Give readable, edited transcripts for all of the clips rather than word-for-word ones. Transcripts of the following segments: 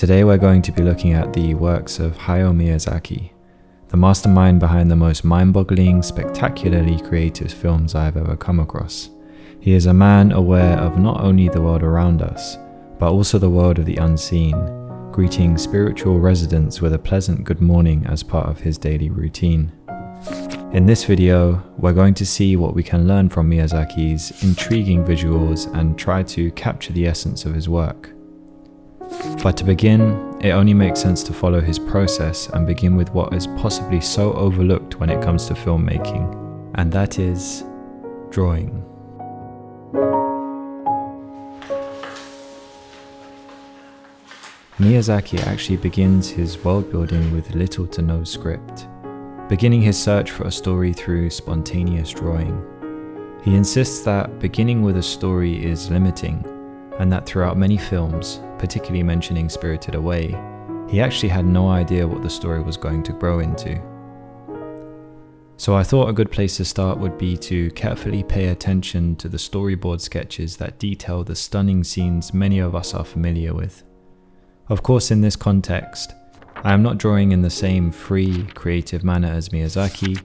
Today we're going to be looking at the works of Hayao Miyazaki, the mastermind behind the most mind-boggling, spectacularly creative films I've ever come across. He is a man aware of not only the world around us, but also the world of the unseen, greeting spiritual residents with a pleasant good morning as part of his daily routine. In this video, we're going to see what we can learn from Miyazaki's intriguing visuals and try to capture the essence of his work. But to begin, it only makes sense to follow his process and begin with what is possibly so overlooked when it comes to filmmaking, and that is drawing. Miyazaki actually begins his world building with little to no script, beginning his search for a story through spontaneous drawing. He insists that beginning with a story is limiting, and that throughout many films, particularly mentioning Spirited Away, he actually had no idea what the story was going to grow into. So I thought a good place to start would be to carefully pay attention to the storyboard sketches that detail the stunning scenes many of us are familiar with. Of course, in this context, I am not drawing in the same free, creative manner as Miyazaki,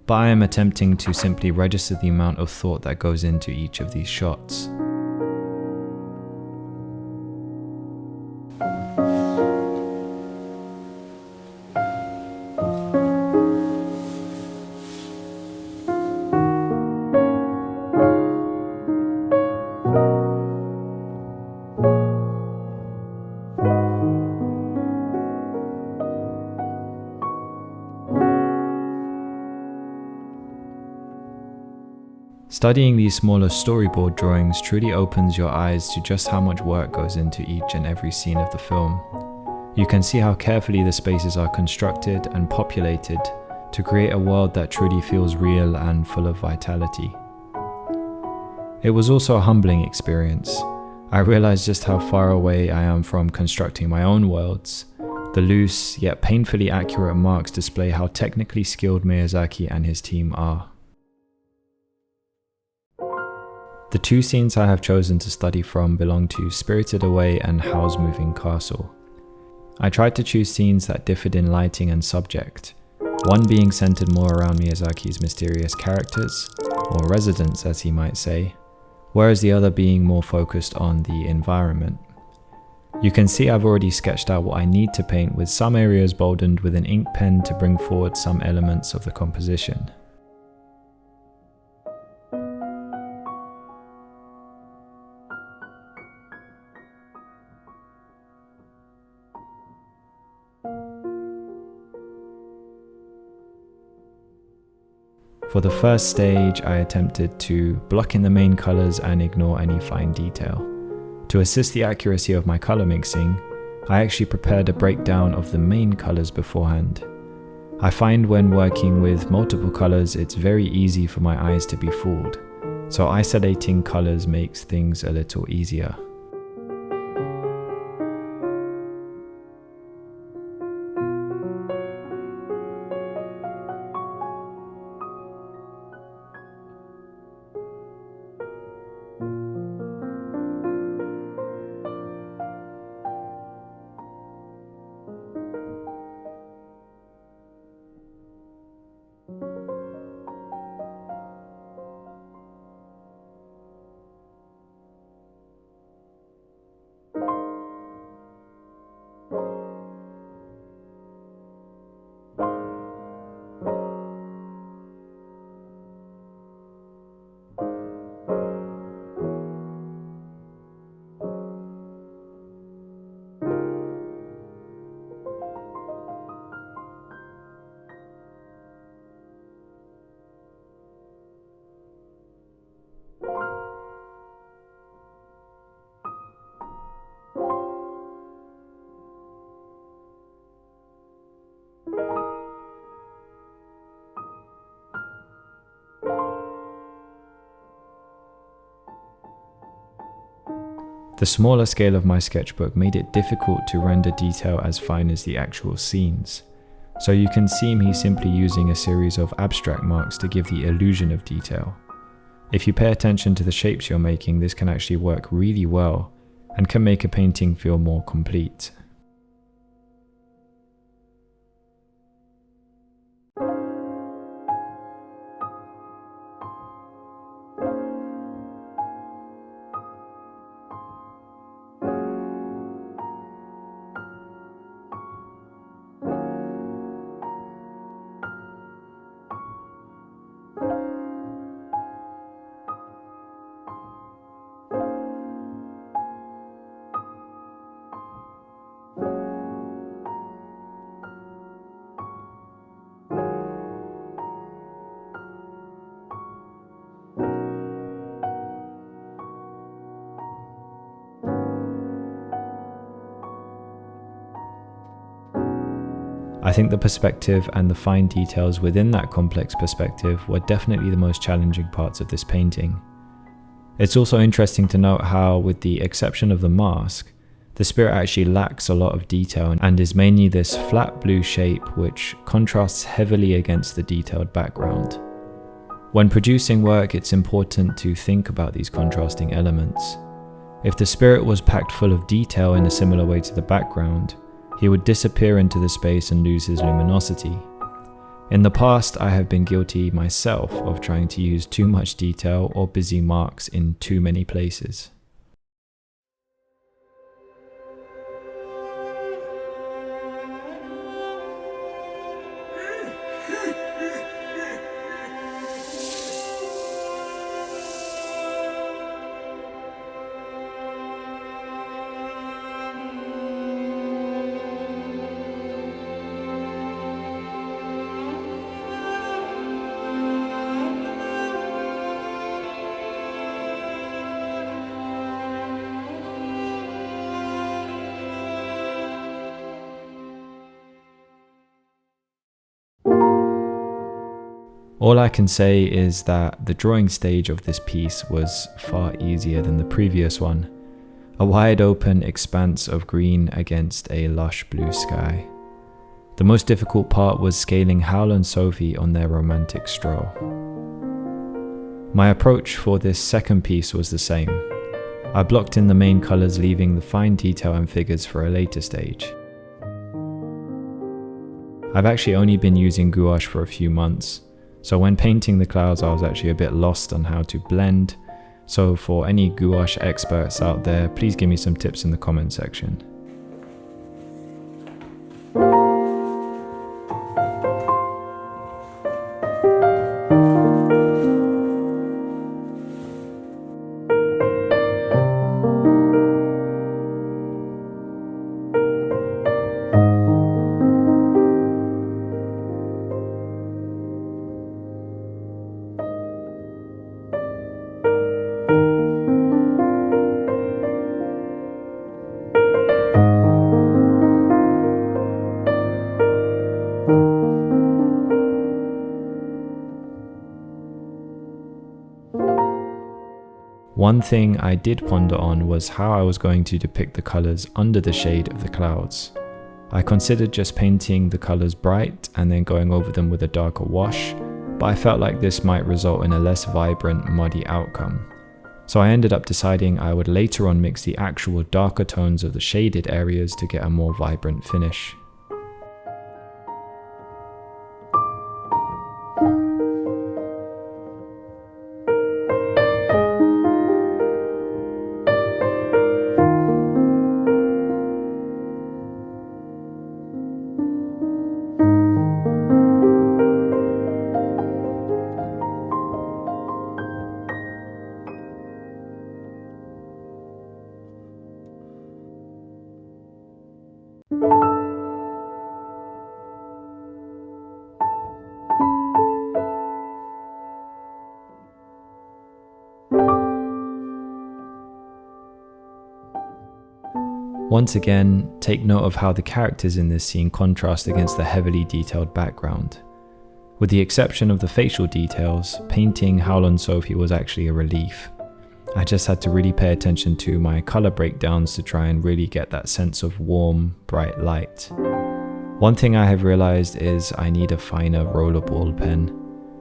but I am attempting to simply register the amount of thought that goes into each of these shots. Studying these smaller storyboard drawings truly opens your eyes to just how much work goes into each and every scene of the film. You can see how carefully the spaces are constructed and populated to create a world that truly feels real and full of vitality. It was also a humbling experience. I realized just how far away I am from constructing my own worlds. The loose yet painfully accurate marks display how technically skilled Miyazaki and his team are. The two scenes I have chosen to study from belong to Spirited Away and Howl's Moving Castle. I tried to choose scenes that differed in lighting and subject, one being centered more around Miyazaki's mysterious characters, or residents as he might say, whereas the other being more focused on the environment. You can see I've already sketched out what I need to paint, with some areas boldened with an ink pen to bring forward some elements of the composition. For the first stage, I attempted to block in the main colors and ignore any fine detail. To assist the accuracy of my color mixing, I actually prepared a breakdown of the main colors beforehand. I find when working with multiple colors, it's very easy for my eyes to be fooled, so isolating colors makes things a little easier. The smaller scale of my sketchbook made it difficult to render detail as fine as the actual scenes, so you can see me simply using a series of abstract marks to give the illusion of detail. If you pay attention to the shapes you're making, this can actually work really well and can make a painting feel more complete. I think the perspective and the fine details within that complex perspective were definitely the most challenging parts of this painting. It's also interesting to note how, with the exception of the mask, the spirit actually lacks a lot of detail and is mainly this flat blue shape which contrasts heavily against the detailed background. When producing work, it's important to think about these contrasting elements. If the spirit was packed full of detail in a similar way to the background, he would disappear into the space and lose his luminosity. In the past, I have been guilty myself of trying to use too much detail or busy marks in too many places. All I can say is that the drawing stage of this piece was far easier than the previous one. A wide open expanse of green against a lush blue sky. The most difficult part was scaling Howl and Sophie on their romantic stroll. My approach for this second piece was the same. I blocked in the main colours, leaving the fine detail and figures for a later stage. I've actually only been using gouache for a few months, so when painting the clouds I was actually a bit lost on how to blend, so for any gouache experts out there, please give me some tips in the comment section. One thing I did ponder on was how I was going to depict the colours under the shade of the clouds. I considered just painting the colours bright and then going over them with a darker wash, but I felt like this might result in a less vibrant, muddy outcome. So I ended up deciding I would later on mix the actual darker tones of the shaded areas to get a more vibrant finish. Once again, take note of how the characters in this scene contrast against the heavily detailed background. With the exception of the facial details, painting Howl and Sophie was actually a relief. I just had to really pay attention to my colour breakdowns to try and really get that sense of warm, bright light. One thing I have realised is I need a finer rollerball pen.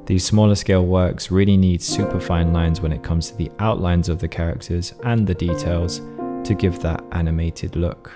These smaller scale works really need super fine lines when it comes to the outlines of the characters and the details to give that animated look.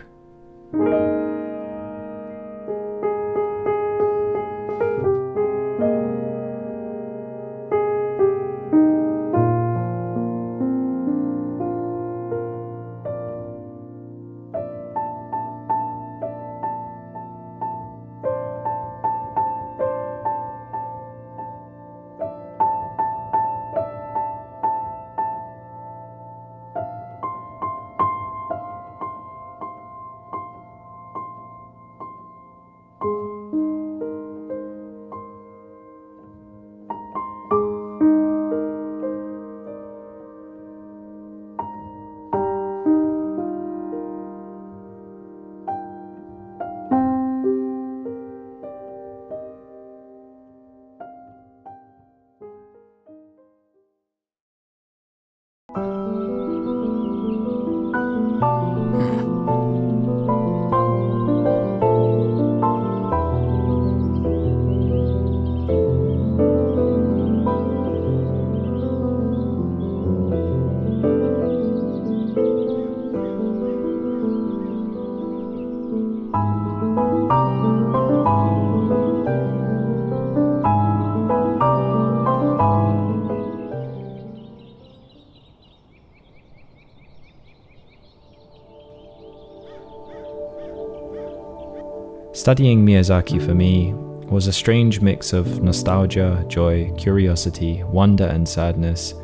Studying Miyazaki for me was a strange mix of nostalgia, joy, curiosity, wonder and sadness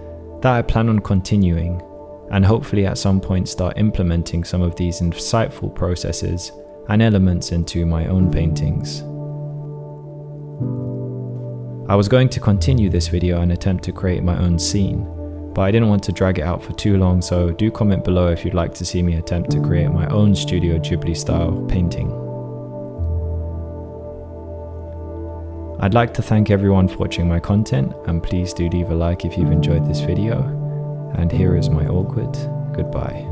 that I plan on continuing, and hopefully at some point start implementing some of these insightful processes and elements into my own paintings. I was going to continue this video and attempt to create my own scene, but I didn't want to drag it out for too long, so do comment below if you'd like to see me attempt to create my own Studio Ghibli style painting. I'd like to thank everyone for watching my content, and please do leave a like if you've enjoyed this video, and here is my awkward goodbye.